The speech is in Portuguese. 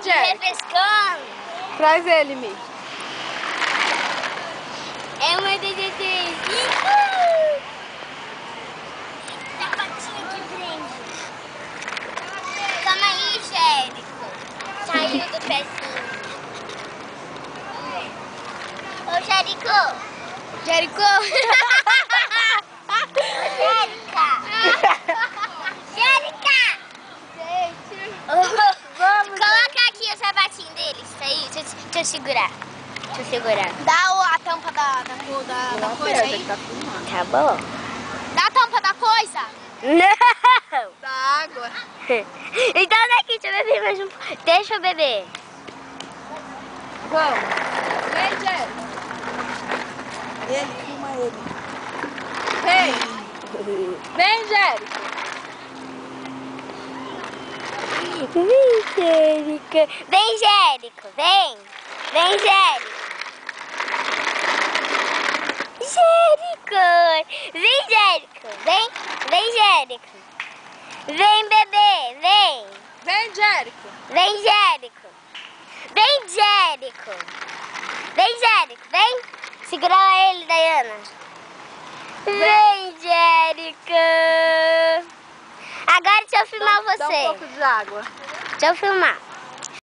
Jérico. Refrescando. Traz ele, Mi. É uma desejezinha. Tem a patinha que prende. Calma aí, Jérico. Saiu do pezinho. Ô, Jérico. Jérico. Jérica. Jérica. Gente. Vamos, Coloca aqui o sapatinho dele. Isso aí. Deixa eu segurar. Dá a tampa da coisa aí. Tá bom. Dá a tampa da coisa. Não. da água. Então daqui, deixa eu beber mais um pouco. Deixa eu beber. Vamos. Vem, Jérico. Ele, filma ele. Vem. Vem, Jérico. Vem, Jérico. Vem, Jérico. Vem. Vem, Jérico. Jérico. Vem, Jérico. Vem. Vem, Jérico. Vem, bebê. Vem. Vem, Jérico. Vem, Jérico. Vem, Jérico. Vem, Jérico. Vem. Segura ele, Dayana. Vem, Jérico. Agora deixa eu filmar Dá um você. pouco de água. Deixa eu filmar.